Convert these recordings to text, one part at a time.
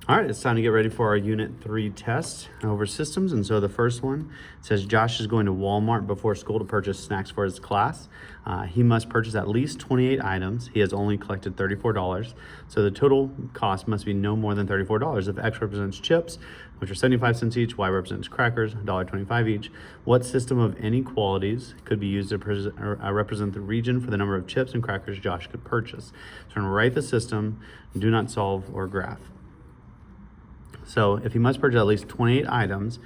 All right, it's time to get ready for our Unit 3 test over systems. And so the first one says Josh is going to Walmart before school to purchase snacks for his class. He must purchase at least 28 items. He has only collected $34. So the total cost must be no more than $34. If X represents chips, which are 75 cents each, Y represents crackers, $1.25 each, what system of inequalities could be used to represent the region for the number of chips and crackers Josh could purchase? So we're going to write the system, do not solve or graph. So if he must purchase at least 28 items,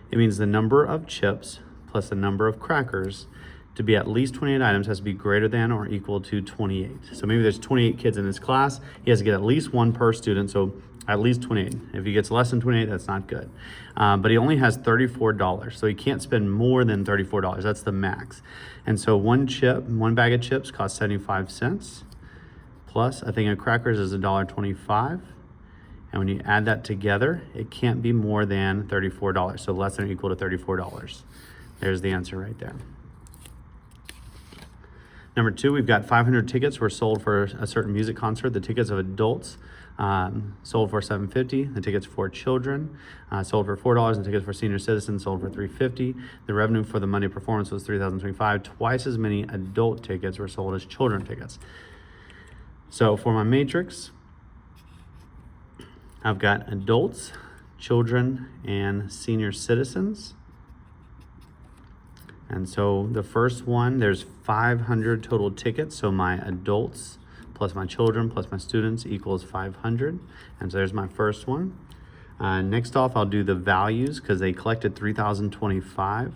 it means the number of chips plus the number of crackers to be at least 28 items has to be greater than or equal to 28. So maybe there's 28 kids in his class. He has to get at least one per student, so at least 28. If he gets less than 28, that's not good. But he only has $34, so he can't spend more than $34. That's the max. And so one bag of chips costs 75 cents, plus a thing of crackers is $1.25. And when you add that together, it can't be more than $34. So less than or equal to $34. There's the answer right there. Number 2, we've got 500 tickets were sold for a certain music concert. The tickets of adults sold for $7.50. The tickets for children sold for $4. And tickets for senior citizens sold for $3.50. The revenue for the Monday performance was $3,025. Twice as many adult tickets were sold as children tickets. So for my matrix, I've got adults, children, and senior citizens. And so the first one, there's 500 total tickets. So my adults plus my children plus my students equals 500. And so there's my first one. Next off, I'll do the values because they collected 3,025.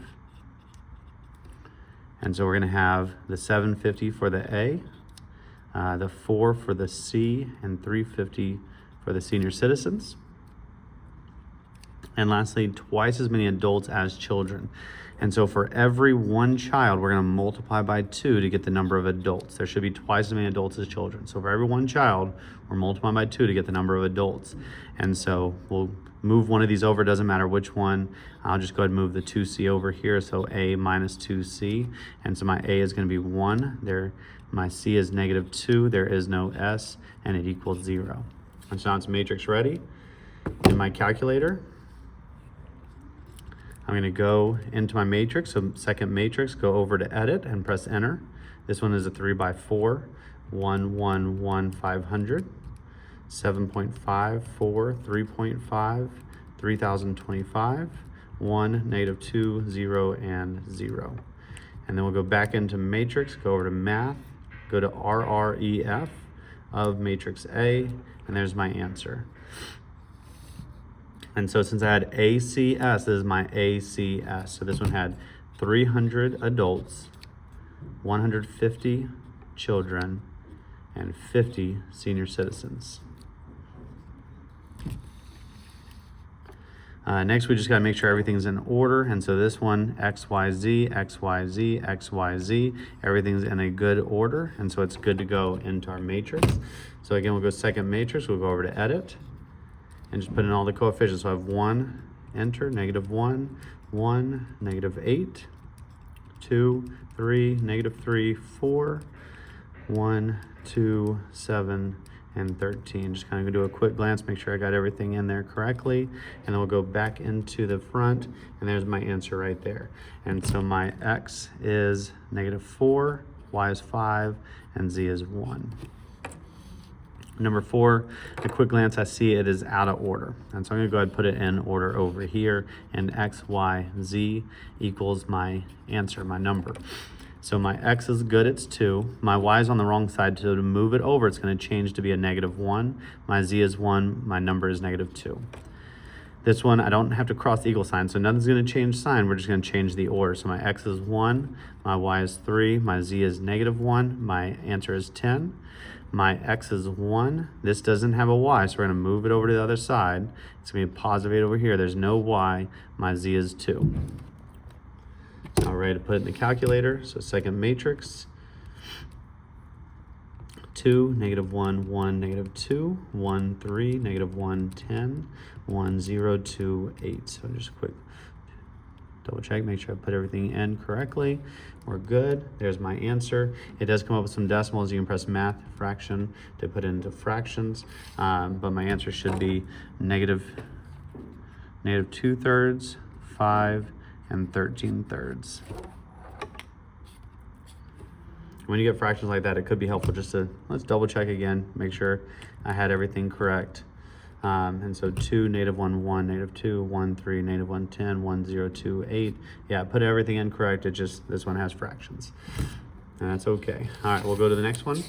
And so we're going to have the 750 for the A, the 4 for the C, and 350 for the senior citizens. And lastly, twice as many adults as children. And so for every one child, we're going to multiply by 2 to get the number of adults. There should be twice as many adults as children. So for every one child, we're multiplying by 2 to get the number of adults. And so we'll move one of these over, doesn't matter which one. I'll just go ahead and move the 2C over here. So A minus 2C. And so my A is going to be 1. There, my C is -2. There is no S, and it equals 0. And so now it's matrix ready. In my calculator, I'm going to go into my matrix. So second matrix, go over to edit and press enter. This one is a 3x4, 1, 1, 1, 500, 7.5, 4, 3.5, 3,025, 1, -2, 0, and 0. And then we'll go back into matrix, go over to math, go to RREF of matrix A, and there's my answer. And so since I had ACS, this is my ACS. So this one had 300 adults, 150 children, and 50 senior citizens. Next, we just got to make sure everything's in order. And so this one, XYZ, XYZ, XYZ, everything's in a good order. And so it's good to go into our matrix. So again, we'll go second matrix. We'll go over to edit and just put in all the coefficients. So I have 1, enter, -1, 1, -8, 2, 3, -3, 4, 1, 2, 7, and 13. Just kind of do a quick glance, make sure I got everything in there correctly, and then we'll go back into the front, and there's my answer right there. And so my X is -4, Y is 5, and Z is 1. Number 4, a quick glance, I see it is out of order. And so I'm gonna go ahead and put it in order over here, and X, Y, Z equals my answer, my number. So my X is good, it's 2. My Y is on the wrong side, so to move it over, it's going to change to be a -1. My Z is 1, my number is -2. This one, I don't have to cross the equal sign, so nothing's going to change sign. We're just going to change the order. So my X is 1, my Y is 3, my Z is -1, my answer is 10. My X is 1. This doesn't have a Y, so we're going to move it over to the other side. It's going to be a positive 8 over here. There's no Y. My Z is 2. All right, to put it in the calculator. So second matrix, 2, -1, 1, -2, 1, 3, -1, 10, 1, 0, 2, 8. So just quick Double check, make sure I put everything in correctly. We're good. There's my answer. It does come up with some decimals. You can press math fraction to put into fractions, but my answer should be negative 2/3, 5, and 13/3. When you get fractions like that, it could be helpful just to, let's double check again, make sure I had everything correct. And so 2, -1, 1, -2, 1, 3, -1, 10, 1, 0, 2, 8. Yeah, put everything in correct. It just, this one has fractions. And that's okay. All right, we'll go to the next one.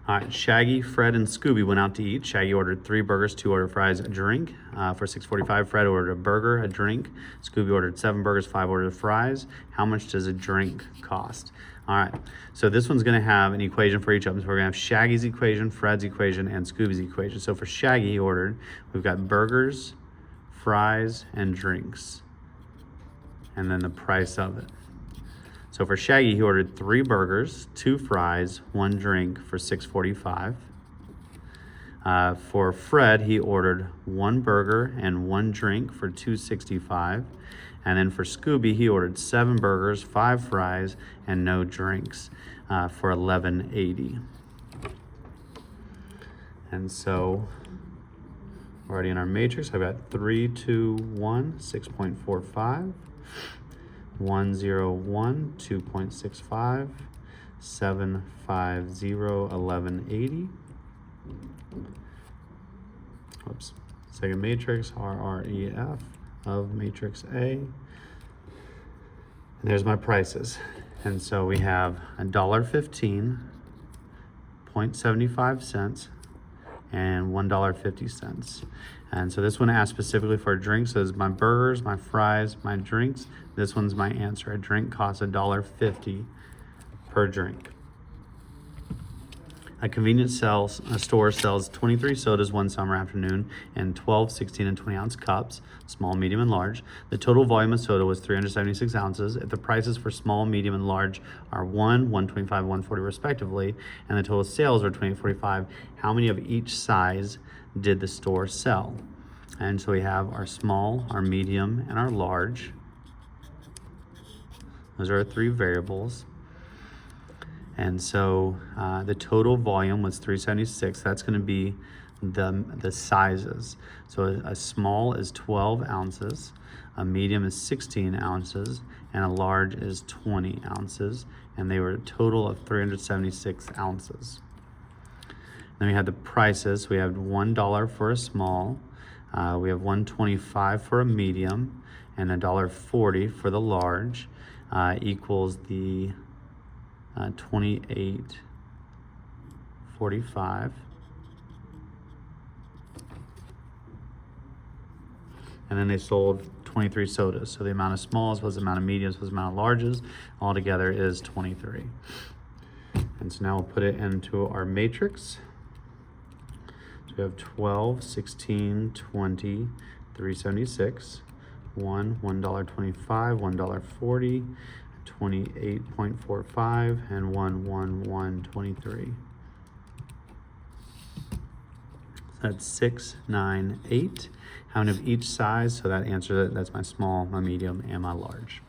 All right, Shaggy, Fred, and Scooby went out to eat. Shaggy ordered 3 burgers, 2 ordered fries, a drink. For $6.45, Fred ordered a burger, a drink. Scooby ordered 7 burgers, 5 ordered fries. How much does a drink cost? All right, so this one's gonna have an equation for each of them. So we're gonna have Shaggy's equation, Fred's equation, and Scooby's equation. So for Shaggy, he ordered, we've got burgers, fries, and drinks. And then the price of it. So for Shaggy, he ordered 3 burgers, 2 fries, 1 drink for $6.45. For Fred, he ordered 1 burger and 1 drink for $2.65. And then for Scooby, he ordered 7 burgers, 5 fries, and no drinks for $11.80. And so already in our matrix, I've got 3, 2, 1, 6.45. 1, 0, 1, 2.65, 7, 5, 0, 11.80. Whoops. Second matrix, RREF of matrix A. And there's my prices. And so we have $1.15.75 and $1.50. And so this one asked specifically for a drink. So it's my burgers, my fries, my drinks. This one's my answer. A drink costs $1.50 per drink. A convenience store sells 23 sodas one summer afternoon in 12, 16, and 20 ounce cups, small, medium, and large. The total volume of soda was 376 ounces. If the prices for small, medium, and large are $1.25, $1.40 respectively, and the total sales are $28.45, how many of each size did the store sell? And so we have our small, our medium, and our large. Those are our 3 variables. And so the total volume was 376. That's going to be the sizes. So a small is 12 ounces, a medium is 16 ounces, and a large is 20 ounces. And they were a total of 376 ounces. Then we have the prices. We have $1 for a small, we have $1.25 for a medium, and $1.40 for the large, equals the 28.45. And then they sold 23 sodas. So the amount of smalls was the amount of mediums was the amount of larges. Altogether is 23. And so now we'll put it into our matrix. So we have 12, 16, 20, 376, $1.25, $1.40, 28.45, and 111.23. That's 6, 9, 8. How many of each size? So that answers it. That's my small, my medium, and my large.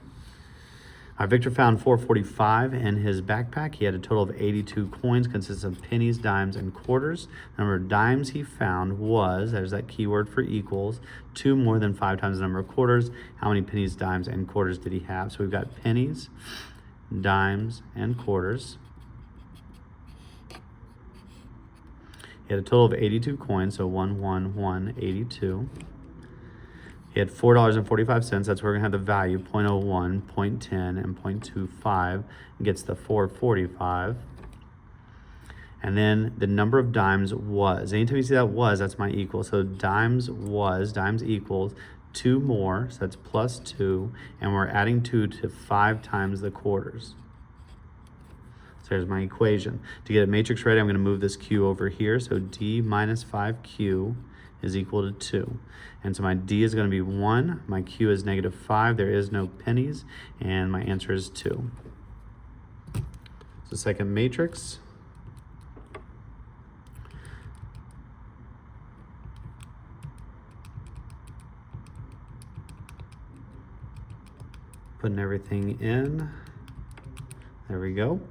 Victor found $4.45 in his backpack. He had a total of 82 coins, consisting of pennies, dimes, and quarters. The number of dimes he found was, there's that keyword for equals, 2 more than 5 times the number of quarters. How many pennies, dimes, and quarters did he have? So we've got pennies, dimes, and quarters. He had a total of 82 coins, so 11182. He had $4.45. That's where we're gonna have the value, 0.01, 0.10, and 0.25 gets the 4.45. And then the number of dimes was, anytime you see that was, that's my equal. So dimes equals 2 more, so that's plus 2, and we're adding 2 to 5 times the quarters. So here's my equation. To get a matrix ready, I'm gonna move this Q over here. So D minus 5Q is equal to 2. And so my D is going to be 1, my Q is -5, there is no pennies, and my answer is 2. So second matrix. Putting everything in. There we go.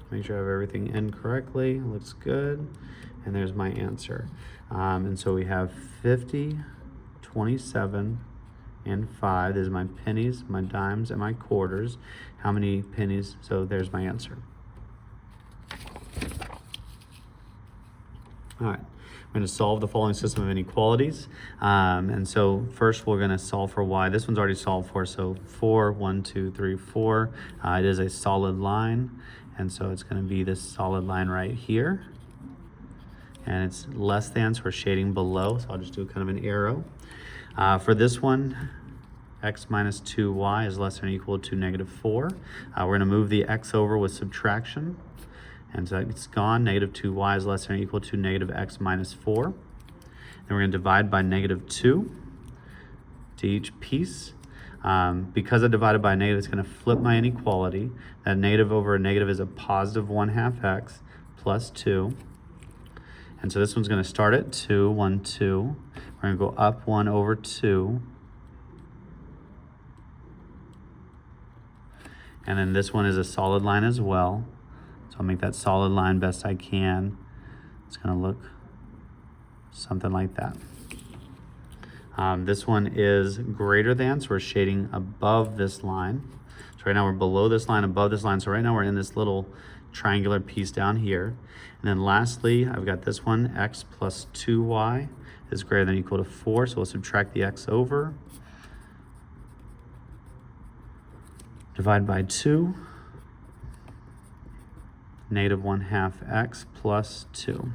Make sure I have everything in correctly. Looks good. And there's my answer. And so we have 50, 27, and 5. There's my pennies, my dimes, and my quarters. How many pennies? So there's my answer. All right, we're going to solve the following system of inequalities. And so first we're going to solve for y. This one's already solved for, so 4, 1, 2, 3, 4. It is a solid line, and so it's going to be this solid line right here. And it's less than, so we're shading below, so I'll just do kind of an arrow. For this one, x minus 2y is less than or equal to negative 4. We're going to move the x over with subtraction. And so it's gone. Negative 2y is less than or equal to negative x minus 4. Then we're going to divide by negative 2 to each piece. Because I divided by a negative, it's going to flip my inequality. That negative over a negative is a positive 1/2 x plus 2. And so this one's going to start at 2, 1, 2. We're going to go up 1 over 2. And then this one is a solid line as well. So I'll make that solid line best I can. It's going to look something like that. This one is greater than, so we're shading above this line. So right now we're below this line, above this line. So right now we're in this little triangular piece down here. And then lastly, I've got this one, x plus 2y is greater than or equal to 4. So we'll subtract the x over. Divide by 2. Negative 1/2 x plus 2.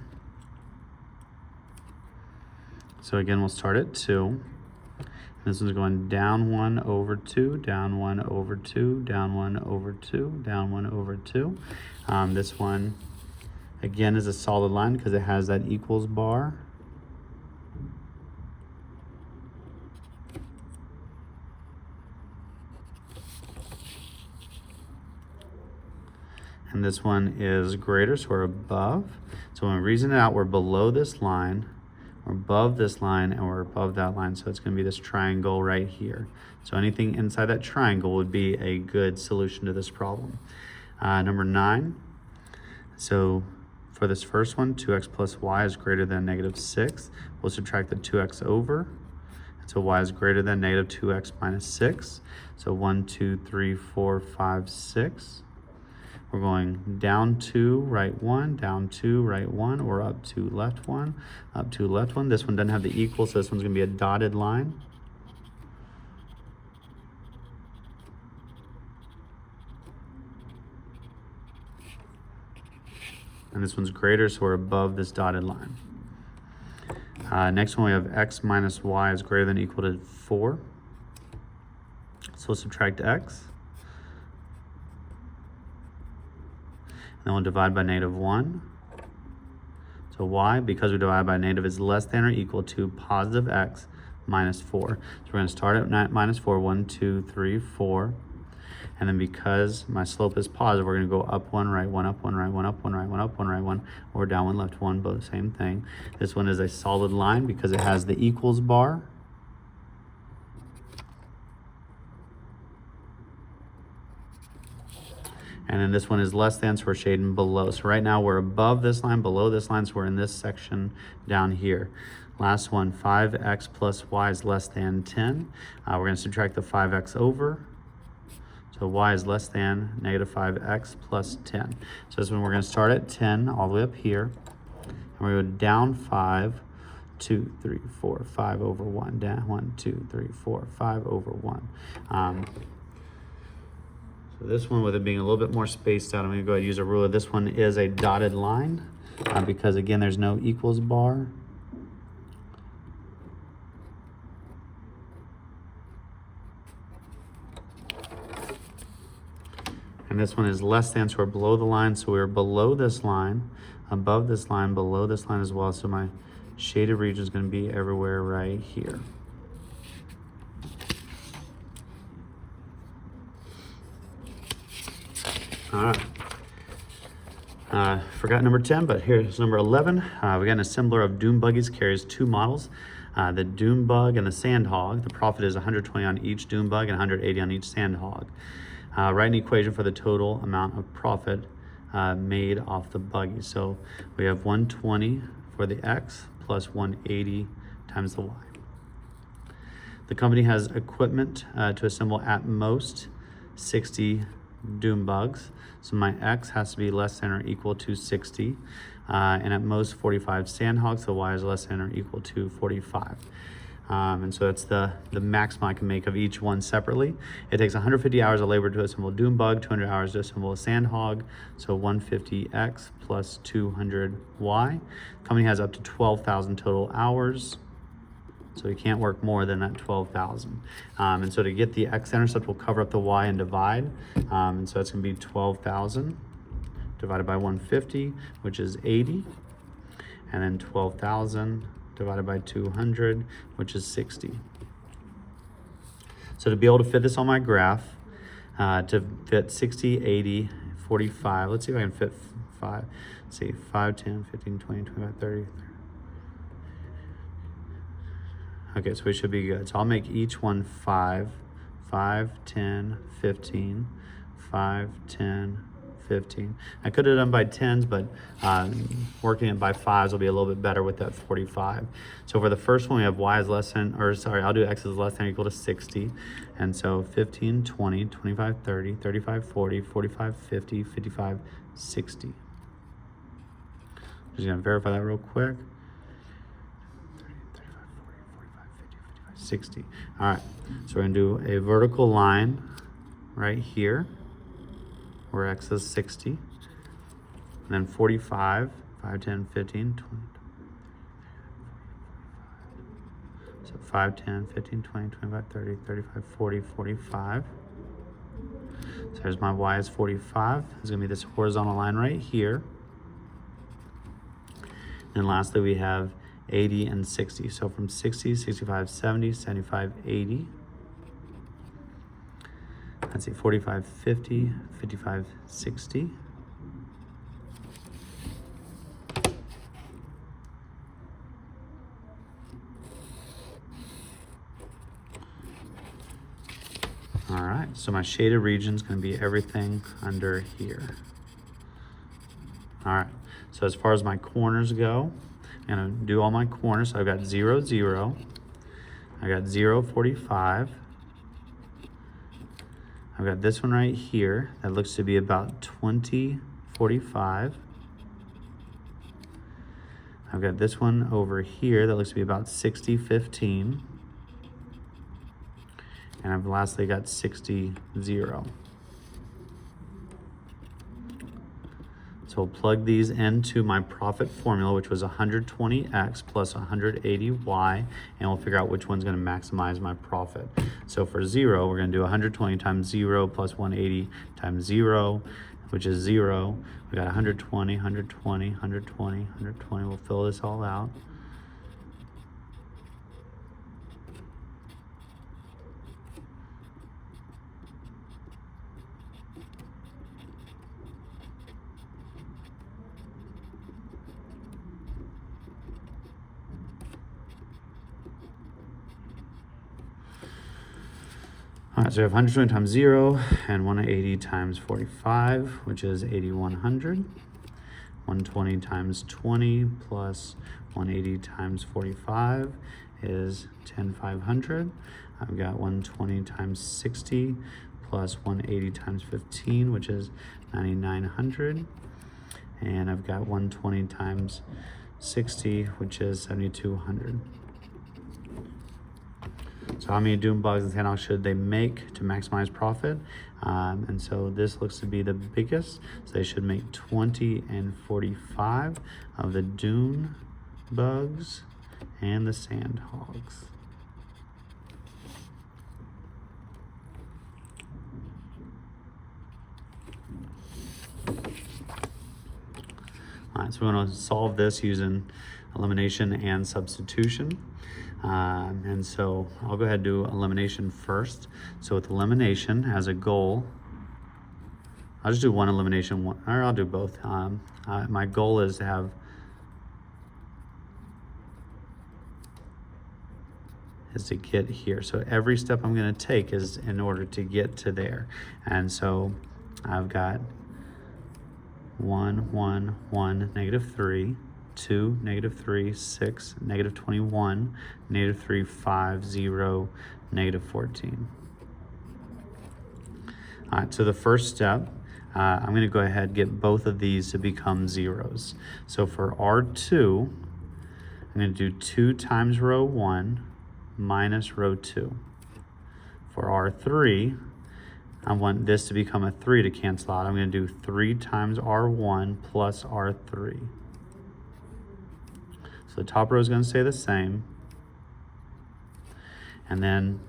So again, we'll start at 2. This one's going down 1 over 2, down 1 over 2, down 1 over 2, down 1 over 2. This one, again, is a solid line because it has that equals bar. And this one is greater, so we're above. So when we reason it out, we're below this line, we're above this line, and we're above that line. So it's going to be this triangle right here. So anything inside that triangle would be a good solution to this problem. Number 9. So for this first one, 2x plus y is greater than negative 6. We'll subtract the 2x over. So y is greater than negative 2x minus 6. So 1, 2, 3, 4, 5, 6. We're going down 2, right 1, down 2, right 1, or up 2, left 1, up 2, left 1. This one doesn't have the equal, so this one's going to be a dotted line. And this one's greater, so we're above this dotted line. Next one, we have x minus y is greater than or equal to 4. So we'll subtract x. And then we'll divide by negative 1. So y, because we divide by negative, is less than or equal to positive x minus 4. So we're going to start at minus 4, 1, 2, 3, 4. And then because my slope is positive, we're going to go up 1, right 1, up 1, right 1, up 1, right 1, up 1, right 1, or down 1, left 1, both same thing. This one is a solid line because it has the equals bar. And then this one is less than, so we're shading below. So right now we're above this line, below this line, so we're in this section down here. Last one, 5x plus y is less than 10. We're going to subtract the 5x over. So y is less than negative 5x plus 10. So this one we're going to start at 10 all the way up here. And we go down 5, 2, 3, 4, 5 over 1. Down 1, 2, 3, 4, 5 over 1. So this one, with it being a little bit more spaced out, I'm going to go ahead and use a ruler. This one is a dotted line because, again, there's no equals bar. And this one is less than, so we're below the line. So we're below this line, above this line, below this line as well. So my shaded region is going to be everywhere right here. All right. Forgot number 10, but here's number 11. We got an assembler of dune buggies, carries 2 models. The dune bug and the sandhog, the profit is 120 on each dune bug and 180 on each sandhog. Write an equation for the total amount of profit made off the buggy. So we have 120 for the X plus 180 times the Y. The company has equipment to assemble at most 60 dune bugs. So my X has to be less than or equal to 60. And at most 45 sandhogs, so Y is less than or equal to 45. And so that's the maximum I can make of each one separately. It takes 150 hours of labor to assemble a dune bug, 200 hours to assemble a sandhog, so 150X plus 200Y. The company has up to 12,000 total hours, so you can't work more than that 12,000. And so to get the X-intercept, we'll cover up the Y and divide. And so it's gonna be 12,000 divided by 150, which is 80, and then 12,000 divided by 200, which is 60. So to be able to fit this on my graph, to fit 60, 80, 45, let's see if I can fit 5. Let's see, 5, 10, 15, 20, 25, 30. Okay, so we should be good. So I'll make each one 5, 5, 10, 15, 5, 10, 15. I could have done by 10s, but working it by 5s will be a little bit better with that 45. So for the first one, we have Y is less than, or sorry, I'll do X is less than or equal to 60. And so 15, 20, 25, 30, 35, 40, 45, 50, 55, 60. Just gonna verify that real quick. 60. All right, so we're gonna do a vertical line right here where X is 60, and then 45, 5, 10, 15, 20, so 5, 10, 15, 20, 25, 30, 35, 40, 45. So there's my Y is 45. There's gonna be this horizontal line right here. And lastly, we have 80 and 60. So from 60, 65, 70, 75, 80. Let's see, 45, 50, 55, 60. All right, so my shaded region is going to be everything under here. All right, so as far as my corners go, I'm going to do all my corners. So I've got 0, 0. I got 0, 45. I've got this one right here that looks to be about 20, 45. I've got this one over here that looks to be about 60, 15. And I've lastly got 60, 0. So we'll plug these into my profit formula, which was 120X plus 180Y, and we'll figure out which one's gonna maximize my profit. So for 0, we're gonna do 120 times 0 plus 180 times 0, which is 0. We got 120, 120, 120, 120. We'll fill this all out. All right, so we have 120 times 0 and 180 times 45, which is 8,100. 120 times 20 plus 180 times 45 is 10,500. I've got 120 times 60 plus 180 times 15, which is 9,900. And I've got 120 times 60, which is 7,200. So how many dune bugs and sandhogs should they make to maximize profit? And so this looks to be the biggest. So they should make 20 and 45 of the dune bugs and the sandhogs. All right, so we're going to solve this using elimination and substitution. And so I'll go ahead and do elimination first. So with elimination as a goal, I'll just do one elimination, or I'll do both. My goal is to have is to get here. So every step I'm going to take is in order to get to there. And so I've got 1, 1, 1, negative 3, 2, negative 3, 6, negative 21, negative 3, 5, 0, negative 14. All right, so the first step, I'm going to go ahead and get both of these to become zeros. So for R2, I'm going to do 2 times row 1 minus row 2. For R3, I want this to become a 3 to cancel out. I'm going to do 3 times R1 plus R3. So the top row is going to stay the same. And then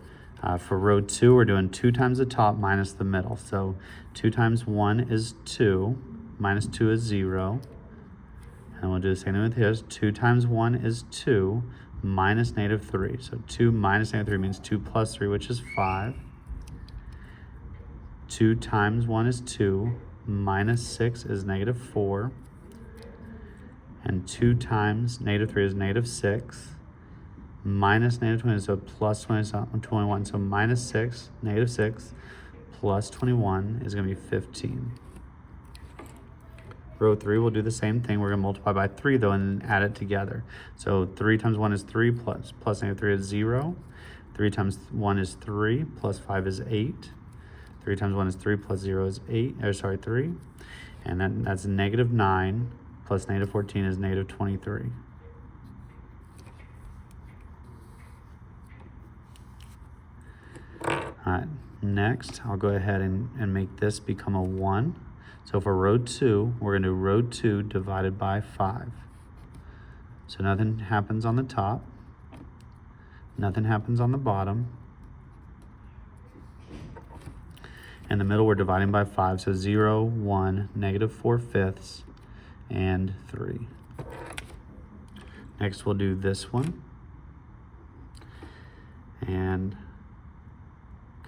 for row 2, we're doing 2 times the top minus the middle. So 2 times 1 is 2, minus 2 is 0. And we'll do the same thing with his. 2 times 1 is 2, minus negative 3. So 2 minus negative 3 means 2 plus 3, which is 5. 2 times 1 is 2, minus 6 is negative 4. And 2 times negative 3 is negative 6. Minus negative 20, so plus 21. So minus 6, negative 6, plus 21 is going to be 15. Row 3, we'll do the same thing. We're going to multiply by 3, though, and add it together. So 3 times 1 is 3, plus negative 3 is 0. 3 times 1 is 3, plus 5 is 8. 3 times 1 is 3, plus 0 is 3. And that's negative 9, plus negative 14 is negative 23. All right, next I'll go ahead and make this become a 1. So for row 2, we're going to do row 2 divided by 5. So nothing happens on the top. Nothing happens on the bottom. In the middle, we're dividing by 5. So 0, 1, negative 4/5, and 3. Next, we'll do this one. And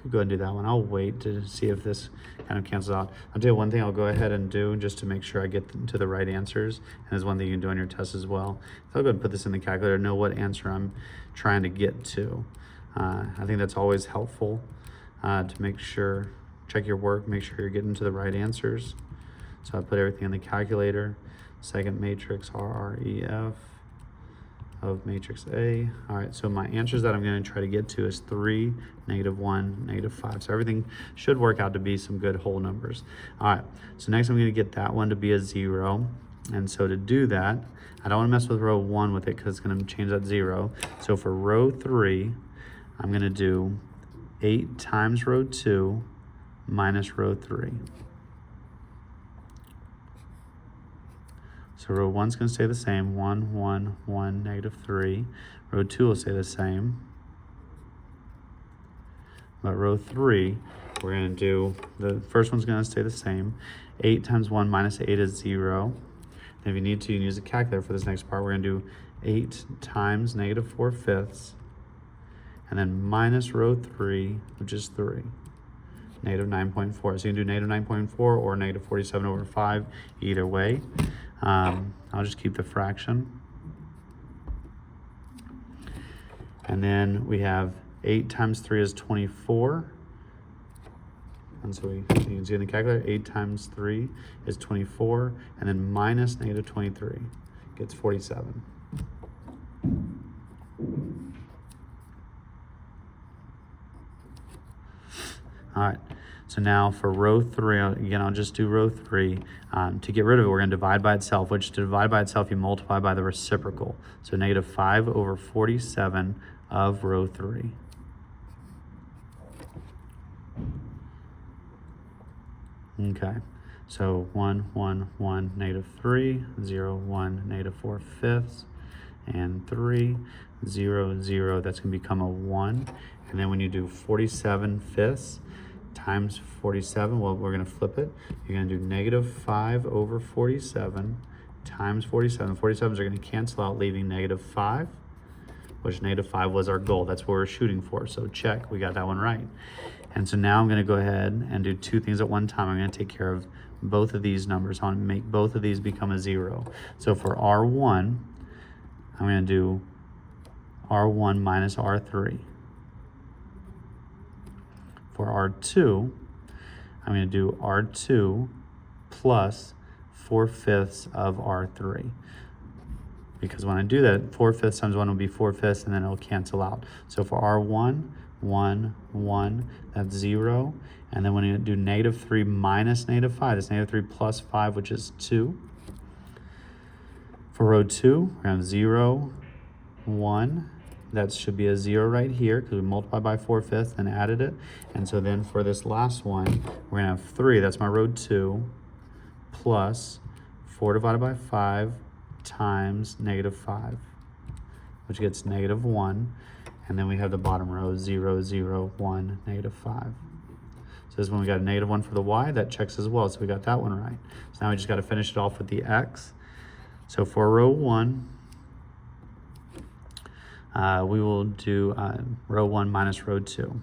go ahead and do that one. I'll wait to see if this kind of cancels out. I'll tell you one thing I'll go ahead and do just to make sure I get to the right answers. And there's one thing you can do on your test as well. So I'll go ahead and put this in the calculator, know what answer I'm trying to get to. I think that's always helpful to make sure, check your work, make sure you're getting to the right answers. So I put everything in the calculator. Second matrix, RREF of matrix A. All right, so my answers that I'm going to try to get to is 3, negative 1, negative 5. So everything should work out to be some good whole numbers. All right, so next I'm going to get that one to be a 0. And so to do that, I don't want to mess with row 1 with it because it's going to change that 0. So for row 3, I'm going to do 8 times row 2 minus row 3. So row 1's going to stay the same, 1, 1, 1, negative 3. Row 2 will stay the same. But row 3, we're going to do, the first one's going to stay the same. 8 times 1 minus 8 is 0. And if you need to, you can use a calculator for this next part. We're going to do 8 times negative 4/5. And then minus row 3, which is 3. Negative 9.4. So you can do negative 9.4 or negative 47 over 5, either way. I'll just keep the fraction. And then we have 8 times 3 is 24. And so you can see in the calculator, 8 times 3 is 24. And then minus negative 23 gets 47. All right, so now for row 3, again, I'll just do row 3. To get rid of it, we're going to divide by itself, which to divide by itself, you multiply by the reciprocal. So negative 5 over 47 of row 3. Okay, so 1, 1, 1, negative 3, 0, 1, negative 4/5, and 3, 0, 0, that's going to become a 1. And then when you do 47/5 times 47, well, we're going to flip it. You're going to do negative 5 over 47 times 47. 47s are going to cancel out, leaving negative 5, which negative 5 was our goal. That's what we're shooting for. So check, we got that one right. And so now I'm going to go ahead and do two things at one time. I'm going to take care of both of these numbers. I want to make both of these become a 0. So for R1, I'm going to do R1 minus R3. For R2, I'm going to do R2 plus 4/5 of R3. Because when I do that, 4/5 times 1 will be 4/5, and then it'll cancel out. So for R1, 1, 1, that's 0. And then when you do -3 minus -5, that's -3 plus 5, which is 2. For row 2, we're going to have 0, 1. That should be a 0 right here because we multiplied by 4/5 and added it. And so then for this last one, we're going to have 3. That's my row 2 plus 4 divided by 5 times -5, which gets -1. And then we have the bottom row, 0, 0, 1, -5. So this one we got a -1 for the y. That checks as well, so we got that one right. So now we just got to finish it off with the x. So for row 1, we will do row 1 minus row 2.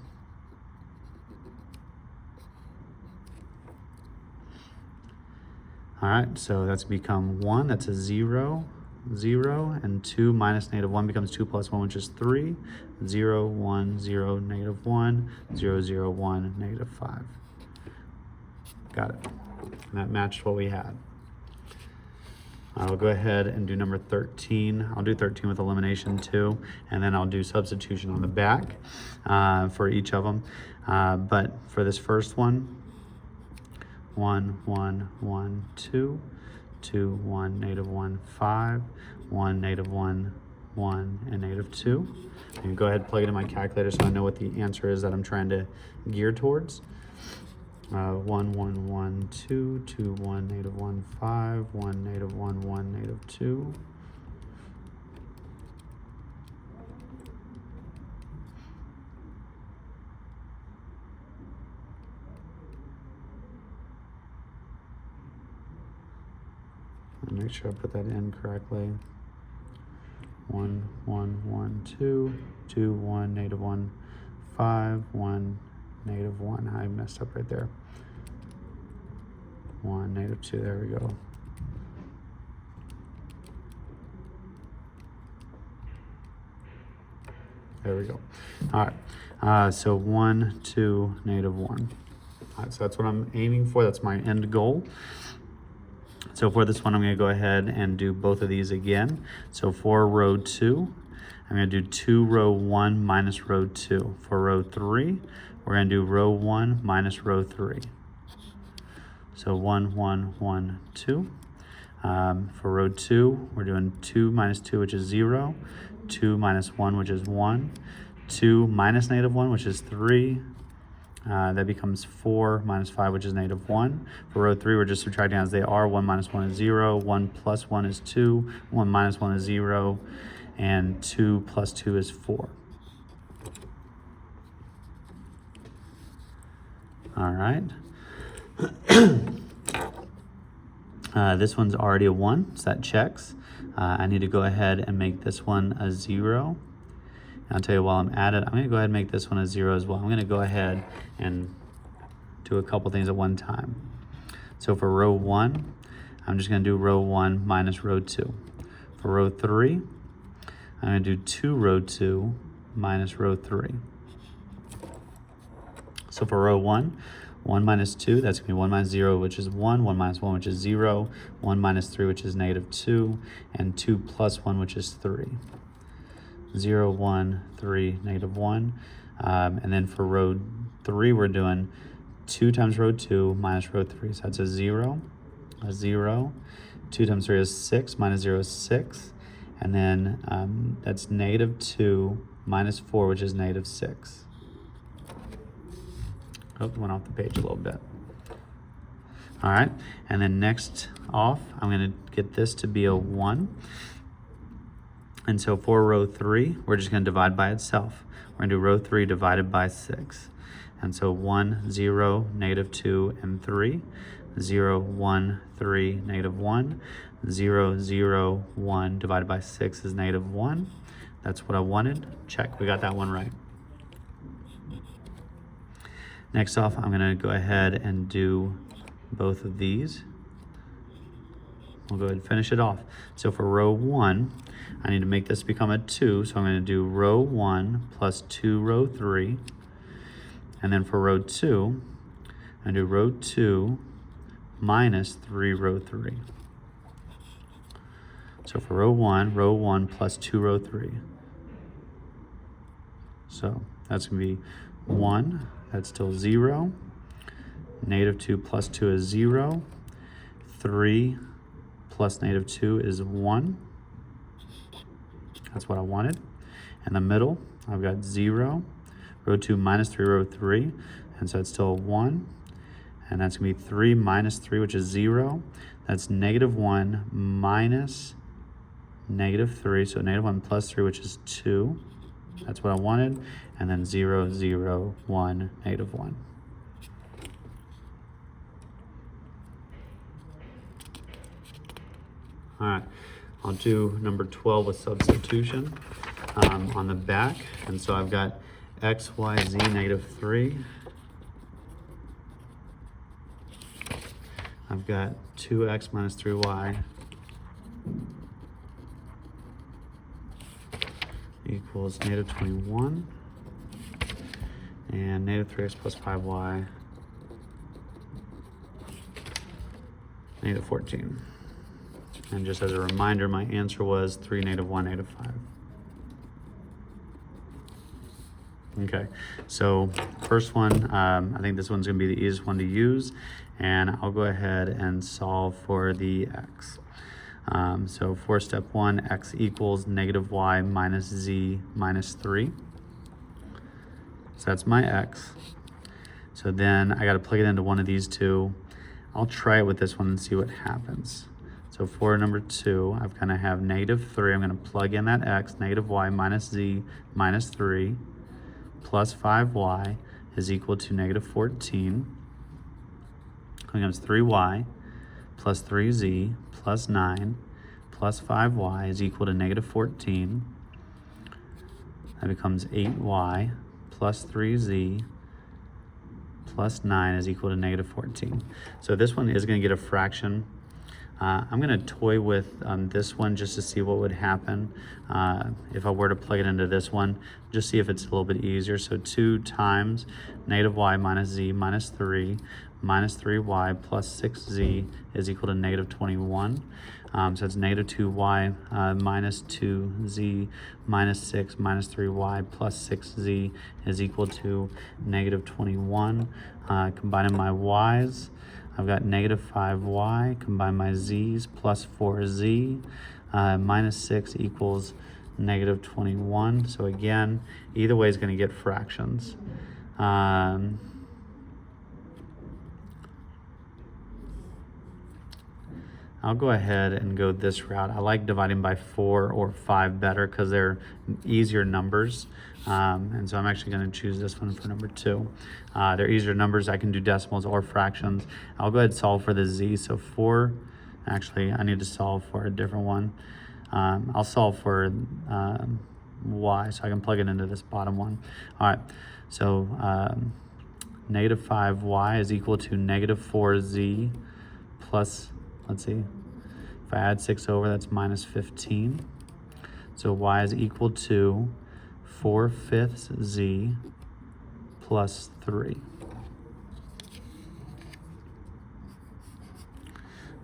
All right, so that's become 1, that's a 0, 0, and 2 minus -1 becomes 2 plus 1, which is 3, 0, 1, 0, -1, 0, 0, 1, -5. Got it. And that matched what we had. I'll go ahead and do number 13. I'll do 13 with elimination too, and then I'll do substitution on the back for each of them. But for this first one, 1, 1, 1, 2, 2, 1, -1, 5, 1, -1, 1, and -2. I can go ahead and plug it in my calculator so I know what the answer is that I'm trying to gear towards. 1, 1, 1, 2, 2, 1, -1, 5, 1, -1, 1, -2. Make sure I put that in correctly. 1, 1, 1, 2, 2, 1, -1, 5, 1, -1. I messed up right there. 1, -2, there we go. There we go. All right, so 1, 2, -1. All right, so that's what I'm aiming for. That's my end goal. So for this one, I'm going to go ahead and do both of these again. So for row 2, I'm going to do 2 row 1 minus row 2. For row 3, we're going to do row 1 minus row 3. So 1, 1, 1, 2. For row 2, we're doing 2 minus 2, which is 0. 2 minus 1, which is 1. 2 minus -1, which is 3. That becomes 4 minus 5, which is -1. For row 3, we're just subtracting as they are. 1 minus 1 is 0. 1 plus 1 is 2. 1 minus 1 is 0. And 2 plus 2 is 4. All right. This one's already a 1, so that checks. I need to go ahead and make this one a 0. I'll tell you while I'm at it, I'm going to go ahead and make this one a 0 as well. I'm going to go ahead and do a couple things at one time. So for row 1, I'm just going to do row 1 minus row 2. For row 3, I'm going to do 2 row 2 minus row 3. So for row 1, 1 minus 2, that's going to be 1 minus 0, which is 1. 1 minus 1, which is 0. 1 minus 3, which is -2. And 2 plus 1, which is 3. 0, 1, 3, -1. And then for row 3, we're doing 2 times row 2 minus row 3. So that's a 0, a 0. 2 times 3 is 6, minus 0 is 6. And then that's -2 minus 4, which is -6. Oh, went off the page a little bit. All right, and then next off, I'm going to get this to be a 1. And so for row 3, we're just going to divide by itself. We're going to do row 3 divided by 6. And so 1, 0, -2, and 3. 0, 1, 3, -1. 0, 0, 1 divided by 6 is -1. That's what I wanted. Check, we got that one right. Next off, I'm going to go ahead and do both of these. we'll go ahead and finish it off. So for row 1, I need to make this become a 2, so I'm going to do row 1 plus 2 row 3. And then for row 2, I do row 2 minus 3 row 3. So for row 1 plus 2 row 3. So that's going to be 1, that's still 0. Negative 2 plus 2 is 0. 3 plus negative 2 is 1. That's what I wanted. In the middle, I've got 0. Row 2 minus 3 row 3. And so it's still 1. And that's going to be 3 minus 3, which is 0. That's negative 1 minus negative 3. So negative 1 plus 3, which is 2. That's what I wanted. And then 0, 0, 1, negative 1. All right, I'll do number 12 with substitution on the back. And so I've got x, y, z, negative 3. I've got 2x minus 3y equals negative 21. And negative 3x plus 5y, negative 14. And just as a reminder, my answer was 3, negative 1, negative 5. Okay, so first one, I think this one's gonna be the easiest one to use, and I'll go ahead and solve for the x. So for step 1, x equals negative y minus z minus 3. So that's my x. So then I gotta plug it into one of these two. I'll try it with this one and see what happens. So for number 2, I'm gonna have negative 3. I'm gonna plug in that x, negative y minus z minus 3 plus 5y is equal to negative 14. Becomes 3y plus 3z plus 9 plus 5y is equal to negative 14. That becomes 8y plus 3z plus 9 is equal to negative 14. So this one is going to get a fraction. I'm going to toy with this one just to see what would happen if I were to plug it into this one, just see if it's a little bit easier. So 2 times negative y minus z minus 3 minus 3y plus 6z is equal to negative 21. So it's negative 2y minus 2z minus 6 minus 3y plus 6z is equal to negative 21. Combining my y's, I've got negative 5y, combine my z's, plus 4z, minus 6 equals negative 21. So again, either way is going to get fractions. I'll go ahead and go this route. I like dividing by 4 or 5 better because they're easier numbers. And so I'm actually going to choose this one for number 2. They're easier numbers. I can do decimals or fractions. I'll go ahead and solve for the z. So 4, actually, I need to solve for a different one. I'll solve for y, so I can plug it into this bottom one. All right, so negative 5y is equal to negative 4z plus, let's see, if I add 6 over, that's minus 15. So y is equal to 4/5 z plus 3.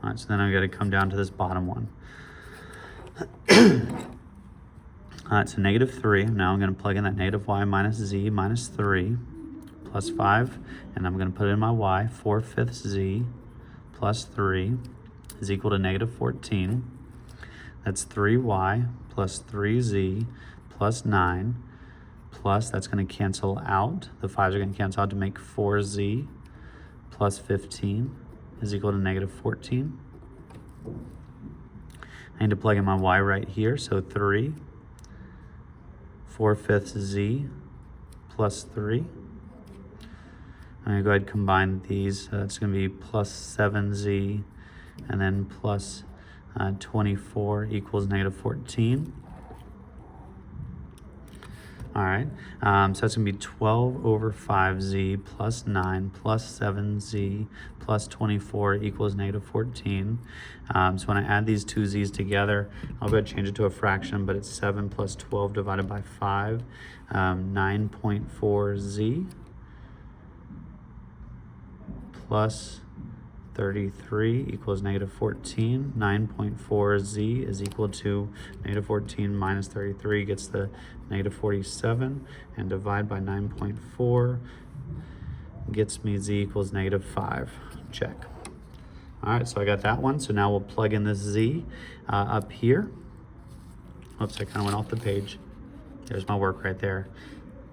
All right, so then I've got to come down to this bottom one. All right, so negative 3. Now I'm going to plug in that negative y minus z minus 3 plus 5, and I'm going to put in my y, 4/5 z plus 3 is equal to negative 14. That's 3y plus 3z plus 9 plus, that's going to cancel out. The 5s are going to cancel out to make 4z plus 15 is equal to negative 14. I need to plug in my y right here, so 3, 4/5 z plus 3. I'm going to go ahead and combine these. It's going to be plus 7z and then plus 24 equals negative 14. All right, so that's gonna be 12 over 5z plus 9 plus 7z plus 24 equals negative 14. So when I add these two z's together, I'll go ahead and change it to a fraction, but it's 7 plus 12 divided by 5, 9.4z plus 33 equals negative 14. 9.4z is equal to negative 14 minus 33 gets the negative 47, and divide by 9.4 gets me z equals negative 5. Check. All right, so I got that one. So now we'll plug in this z up here. Oops, I kind of went off the page. There's my work right there.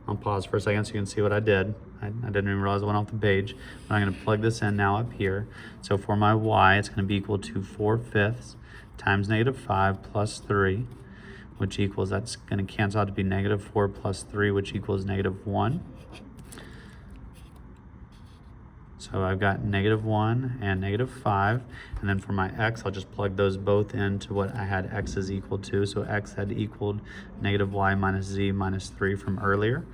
I'll pause for a second so you can see what I did. I didn't even realize I went off the page. But I'm going to plug this in now up here. So for my y, it's going to be equal to 4/5 times negative 5 plus 3, which equals, that's going to cancel out to be negative 4 plus 3, which equals negative 1. So I've got negative 1 and negative 5. And then for my x, I'll just plug those both into what I had x is equal to. So x had equaled negative y minus z minus 3 from earlier.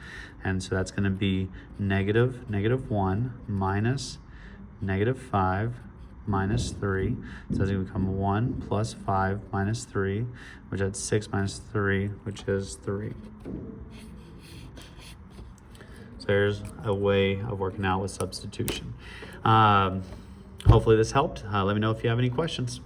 And so that's going to be negative 1 minus negative 5 minus 3. So that's going to become 1 plus 5 minus 3, which is 6 minus 3, which is 3. So there's a way of working out with substitution. Hopefully this helped. Let me know if you have any questions.